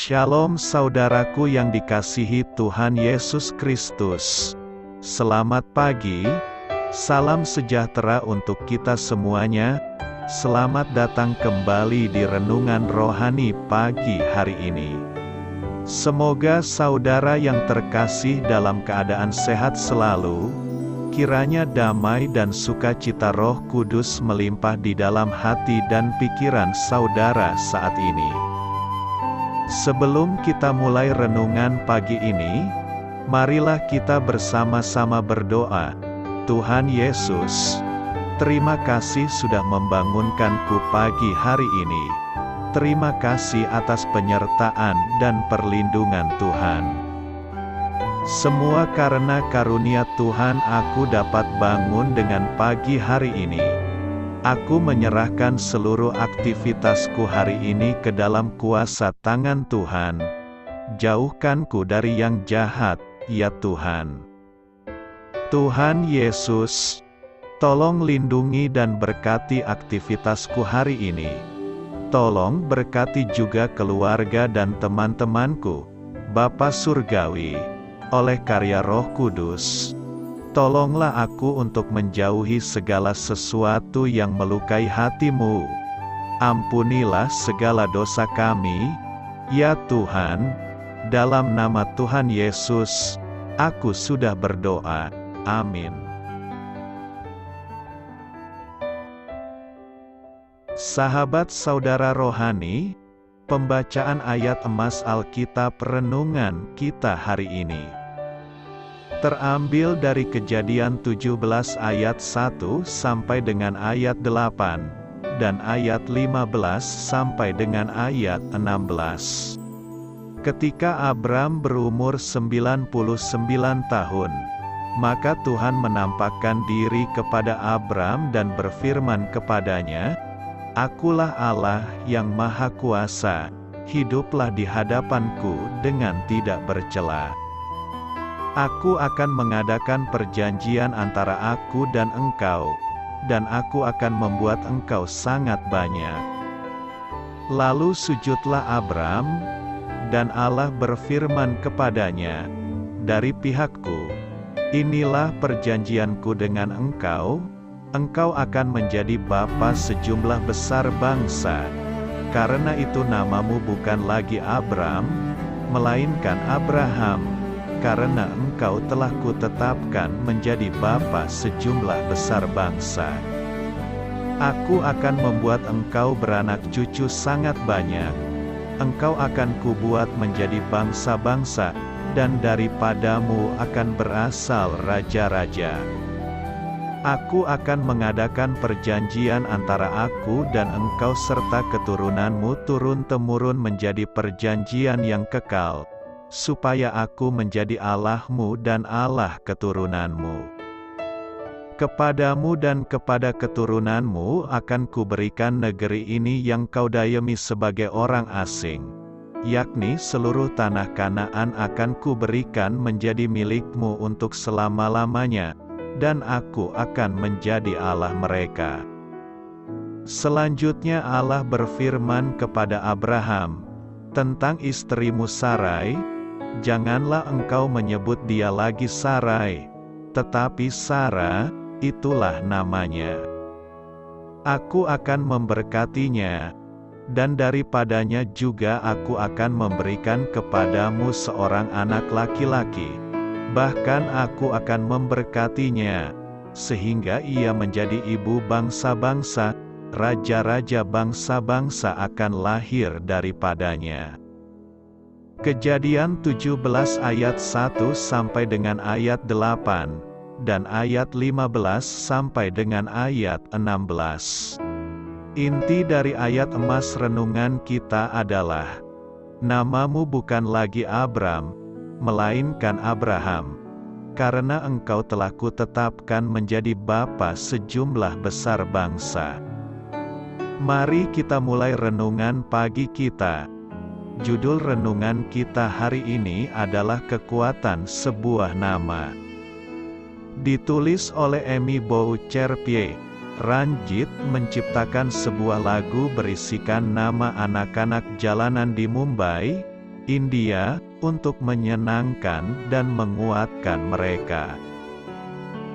Shalom saudaraku yang dikasihi Tuhan Yesus Kristus. Selamat pagi, salam sejahtera untuk kita semuanya. Selamat datang kembali di Renungan Rohani pagi hari ini. Semoga saudara yang terkasih dalam keadaan sehat selalu. Kiranya damai dan sukacita Roh Kudus melimpah di dalam hati dan pikiran saudara saat ini. Sebelum kita mulai renungan pagi ini, marilah kita bersama-sama berdoa. Tuhan Yesus, terima kasih sudah membangunkanku pagi hari ini. Terima kasih atas penyertaan dan perlindungan Tuhan. Semua karena karunia Tuhan aku dapat bangun dengan pagi hari ini. Aku menyerahkan seluruh aktivitasku hari ini ke dalam kuasa tangan Tuhan. Jauhkanku dari yang jahat, ya Tuhan. Tuhan Yesus, tolong lindungi dan berkati aktivitasku hari ini. Tolong berkati juga keluarga dan teman-temanku, Bapa Surgawi, oleh karya Roh Kudus. Tolonglah aku untuk menjauhi segala sesuatu yang melukai hati-Mu. Ampunilah segala dosa kami, ya Tuhan. Dalam nama Tuhan Yesus, aku sudah berdoa. Amin. Sahabat saudara rohani, pembacaan ayat emas Alkitab renungan kita hari ini terambil dari Kejadian 17 ayat 1 sampai dengan ayat 8, dan ayat 15 sampai dengan ayat 16. Ketika Abram berumur 99 tahun, maka Tuhan menampakkan diri kepada Abram dan berfirman kepadanya, "Akulah Allah yang Maha Kuasa, hiduplah di hadapanku dengan tidak bercela. Aku akan mengadakan perjanjian antara aku dan engkau, dan aku akan membuat engkau sangat banyak." Lalu sujudlah Abram, dan Allah berfirman kepadanya, "Dari pihakku, inilah perjanjianku dengan engkau, engkau akan menjadi bapa sejumlah besar bangsa. Karena itu namamu bukan lagi Abram, melainkan Abraham, karena engkau telah kutetapkan menjadi bapa sejumlah besar bangsa. Aku akan membuat engkau beranak cucu sangat banyak. Engkau akan kubuat menjadi bangsa-bangsa, dan daripadamu akan berasal raja-raja. Aku akan mengadakan perjanjian antara aku dan engkau serta keturunanmu turun-temurun menjadi perjanjian yang kekal, supaya aku menjadi Allahmu dan Allah keturunanmu. Kepadamu dan kepada keturunanmu akan kuberikan negeri ini yang kau diami sebagai orang asing, yakni seluruh tanah Kanaan akan kuberikan menjadi milikmu untuk selama-lamanya, dan aku akan menjadi Allah mereka." Selanjutnya Allah berfirman kepada Abraham, "Tentang istrimu Sarai, janganlah engkau menyebut dia lagi Sarai, tetapi Sara, itulah namanya. Aku akan memberkatinya, dan daripadanya juga aku akan memberikan kepadamu seorang anak laki-laki. Bahkan aku akan memberkatinya, sehingga ia menjadi ibu bangsa-bangsa, raja-raja bangsa-bangsa akan lahir daripadanya." Kejadian 17 ayat 1 sampai dengan ayat 8, dan ayat 15 sampai dengan ayat 16. Inti dari ayat emas renungan kita adalah, namamu bukan lagi Abram, melainkan Abraham, karena engkau telah kutetapkan menjadi bapa sejumlah besar bangsa. Mari kita mulai renungan pagi kita. Judul renungan kita hari ini adalah Kekuatan Sebuah Nama. Ditulis oleh Amy Boucherpier. Ranjit menciptakan sebuah lagu berisikan nama anak-anak jalanan di Mumbai, India, untuk menyenangkan dan menguatkan mereka.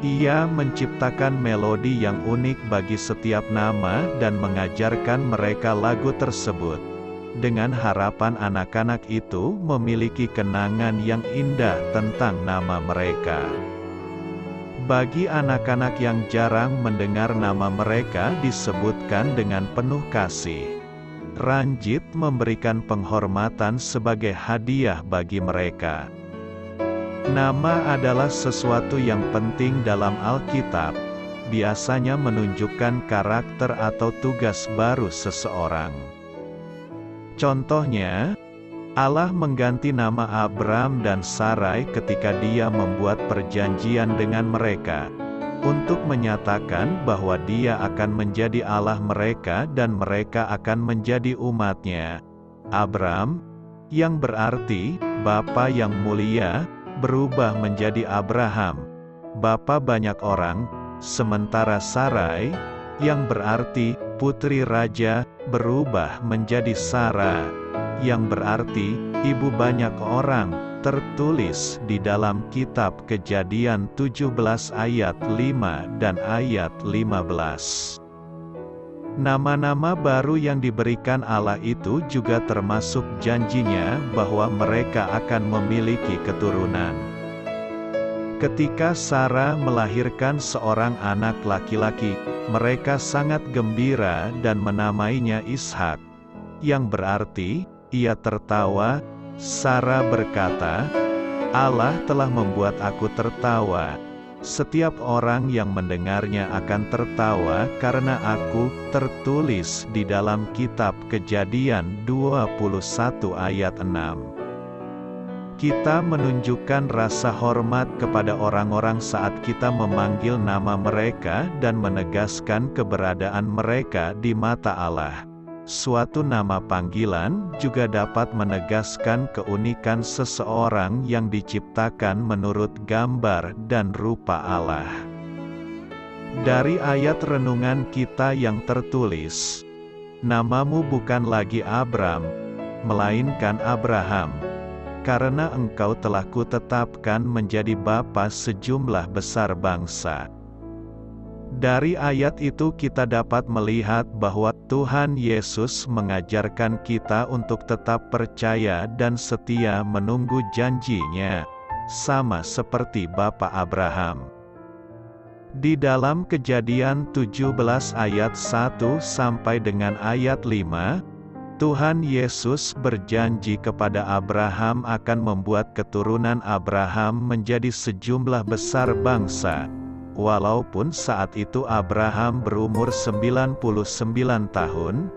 Ia menciptakan melodi yang unik bagi setiap nama dan mengajarkan mereka lagu tersebut, dengan harapan anak-anak itu memiliki kenangan yang indah tentang nama mereka. Bagi anak-anak yang jarang mendengar nama mereka disebutkan dengan penuh kasih, Ranjit memberikan penghormatan sebagai hadiah bagi mereka. Nama adalah sesuatu yang penting dalam Alkitab, biasanya menunjukkan karakter atau tugas baru seseorang. Contohnya, Allah mengganti nama Abram dan Sarai ketika Dia membuat perjanjian dengan mereka, untuk menyatakan bahwa Dia akan menjadi Allah mereka dan mereka akan menjadi umat-Nya. Abram, yang berarti Bapa yang mulia, berubah menjadi Abraham, bapa banyak orang, sementara Sarai, yang berarti putri raja, berubah menjadi Sarah, yang berarti ibu banyak orang, tertulis di dalam kitab Kejadian 17 ayat 5 dan ayat 15. Nama-nama baru yang diberikan Allah itu juga termasuk janjinya bahwa mereka akan memiliki keturunan. Ketika Sarah melahirkan seorang anak laki-laki, mereka sangat gembira dan menamainya Ishak, yang berarti ia tertawa. Sarah berkata, "Allah telah membuat aku tertawa. Setiap orang yang mendengarnya akan tertawa karena aku," tertulis di dalam kitab Kejadian 21 ayat 6. Kita menunjukkan rasa hormat kepada orang-orang saat kita memanggil nama mereka dan menegaskan keberadaan mereka di mata Allah. Suatu nama panggilan juga dapat menegaskan keunikan seseorang yang diciptakan menurut gambar dan rupa Allah. Dari ayat renungan kita yang tertulis, "Namamu bukan lagi Abram, melainkan Abraham, karena engkau telah kutetapkan menjadi bapa sejumlah besar bangsa." Dari ayat itu kita dapat melihat bahwa Tuhan Yesus mengajarkan kita untuk tetap percaya dan setia menunggu janji-Nya, sama seperti Bapa Abraham. Di dalam Kejadian 17 ayat 1 sampai dengan ayat 5, Tuhan Yesus berjanji kepada Abraham akan membuat keturunan Abraham menjadi sejumlah besar bangsa. Walaupun saat itu Abraham berumur 99 tahun,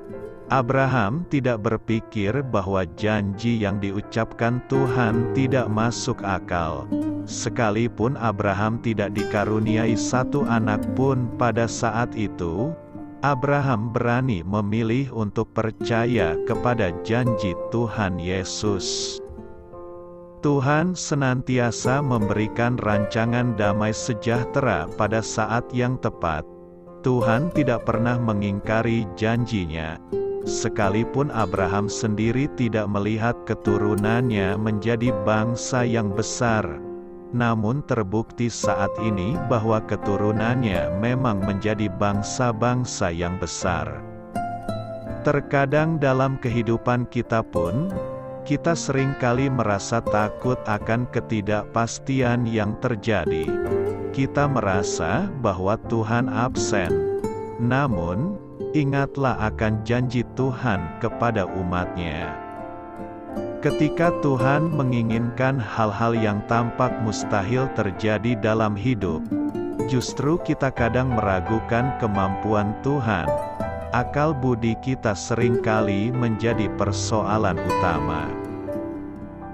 Abraham tidak berpikir bahwa janji yang diucapkan Tuhan tidak masuk akal. Sekalipun Abraham tidak dikaruniai satu anak pun pada saat itu, Abraham berani memilih untuk percaya kepada janji Tuhan Yesus. Tuhan senantiasa memberikan rancangan damai sejahtera pada saat yang tepat. Tuhan tidak pernah mengingkari janji-Nya. Sekalipun Abraham sendiri tidak melihat keturunannya menjadi bangsa yang besar, namun terbukti saat ini bahwa keturunannya memang menjadi bangsa-bangsa yang besar. Terkadang dalam kehidupan kita pun, kita seringkali merasa takut akan ketidakpastian yang terjadi. Kita merasa bahwa Tuhan absen. Namun, ingatlah akan janji Tuhan kepada umat-Nya. Ketika Tuhan menginginkan hal-hal yang tampak mustahil terjadi dalam hidup, justru kita kadang meragukan kemampuan Tuhan. Akal budi kita seringkali menjadi persoalan utama.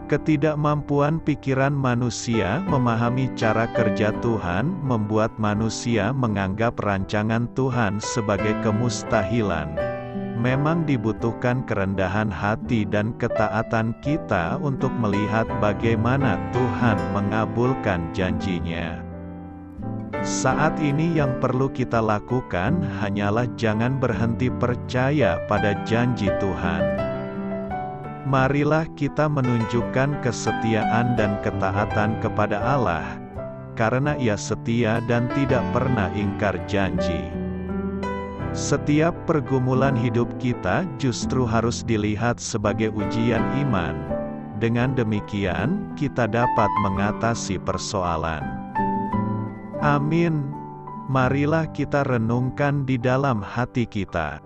Ketidakmampuan pikiran manusia memahami cara kerja Tuhan membuat manusia menganggap rancangan Tuhan sebagai kemustahilan. Memang dibutuhkan kerendahan hati dan ketaatan kita untuk melihat bagaimana Tuhan mengabulkan janji-Nya. Saat ini yang perlu kita lakukan hanyalah jangan berhenti percaya pada janji Tuhan. Marilah kita menunjukkan kesetiaan dan ketaatan kepada Allah, karena Ia setia dan tidak pernah ingkar janji. Setiap pergumulan hidup kita justru harus dilihat sebagai ujian iman. Dengan demikian, kita dapat mengatasi persoalan. Amin. Marilah kita renungkan di dalam hati kita.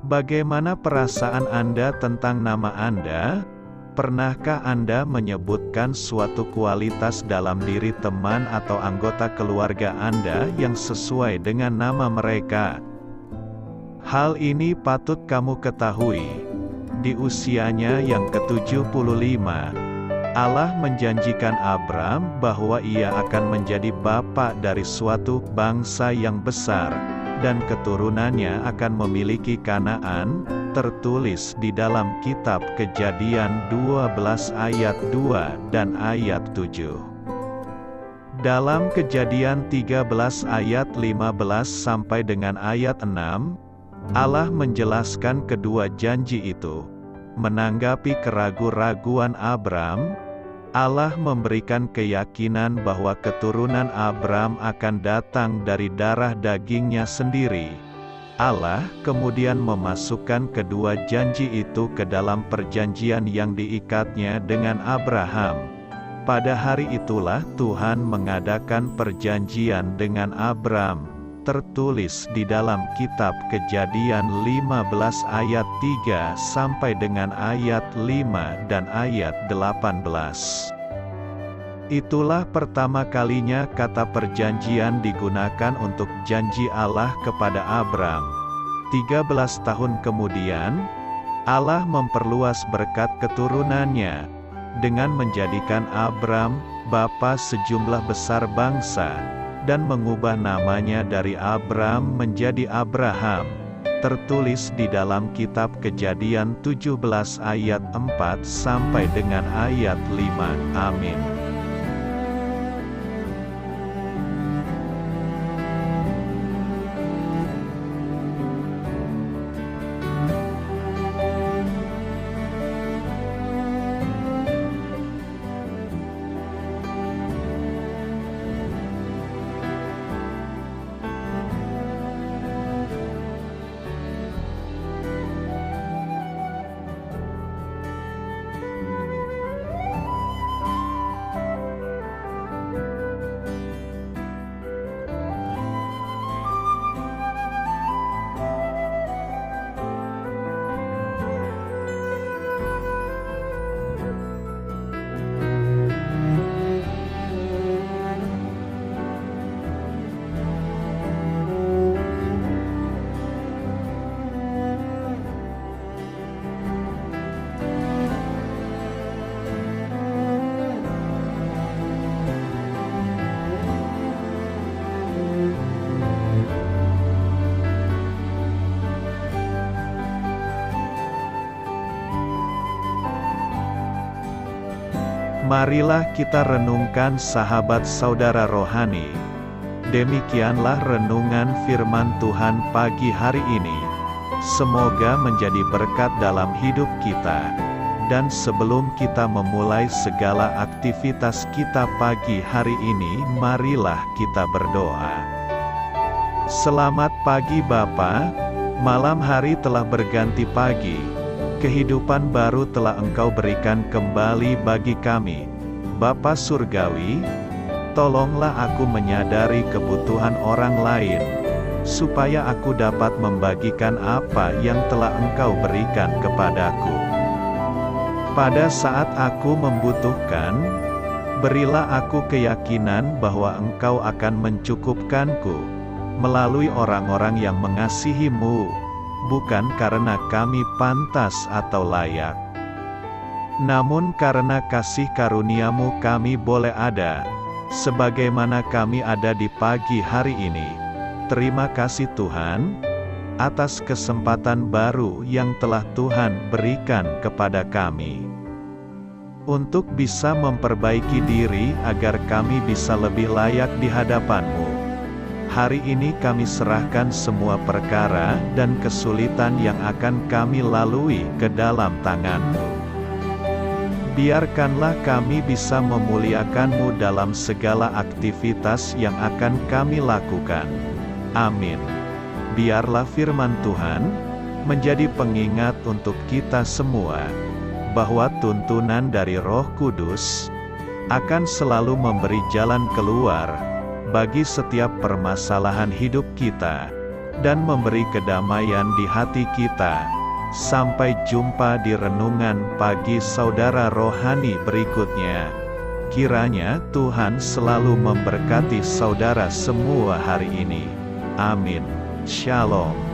Bagaimana perasaan Anda tentang nama Anda? Pernahkah Anda menyebutkan suatu kualitas dalam diri teman atau anggota keluarga Anda yang sesuai dengan nama mereka? Hal ini patut kamu ketahui. Di usianya yang ke-75, Allah menjanjikan Abram bahwa ia akan menjadi bapa dari suatu bangsa yang besar, dan keturunannya akan memiliki Kanaan, tertulis di dalam kitab Kejadian 12 ayat 2 dan ayat 7. Dalam Kejadian 13 ayat 15 sampai dengan ayat 6, Allah menjelaskan kedua janji itu. Menanggapi keraguan-raguan Abram, Allah memberikan keyakinan bahwa keturunan Abram akan datang dari darah dagingnya sendiri. Allah kemudian memasukkan kedua janji itu ke dalam perjanjian yang diikatnya dengan Abraham. Pada hari itulah Tuhan mengadakan perjanjian dengan Abram, tertulis di dalam kitab Kejadian 15 ayat 3 sampai dengan ayat 5 dan ayat 18. Itulah pertama kalinya kata perjanjian digunakan untuk janji Allah kepada Abram. 13 tahun kemudian, Allah memperluas berkat keturunannya, dengan menjadikan Abram bapa sejumlah besar bangsa, dan mengubah namanya dari Abram menjadi Abraham, tertulis di dalam kitab Kejadian 17 ayat 4 sampai dengan ayat 5. Amin. Marilah kita renungkan sahabat saudara rohani. Demikianlah renungan firman Tuhan pagi hari ini. Semoga menjadi berkat dalam hidup kita. Dan sebelum kita memulai segala aktivitas kita pagi hari ini, marilah kita berdoa. Selamat pagi Bapa, malam hari telah berganti pagi. Kehidupan baru telah Engkau berikan kembali bagi kami. Bapa Surgawi, tolonglah aku menyadari kebutuhan orang lain, supaya aku dapat membagikan apa yang telah Engkau berikan kepadaku. Pada saat aku membutuhkan, berilah aku keyakinan bahwa Engkau akan mencukupkanku, melalui orang-orang yang mengasihi-Mu, bukan karena kami pantas atau layak, namun karena kasih karunia-Mu kami boleh ada, sebagaimana kami ada di pagi hari ini. Terima kasih Tuhan, atas kesempatan baru yang telah Tuhan berikan kepada kami, untuk bisa memperbaiki diri agar kami bisa lebih layak di hadapan-Mu. Hari ini kami serahkan semua perkara dan kesulitan yang akan kami lalui ke dalam tangan-Mu. Biarkanlah kami bisa memuliakan-Mu dalam segala aktivitas yang akan kami lakukan. Amin. Biarlah firman Tuhan menjadi pengingat untuk kita semua, bahwa tuntunan dari Roh Kudus akan selalu memberi jalan keluar bagi setiap permasalahan hidup kita, dan memberi kedamaian di hati kita. Sampai jumpa di renungan pagi saudara rohani berikutnya. Kiranya Tuhan selalu memberkati saudara semua hari ini. Amin. Shalom.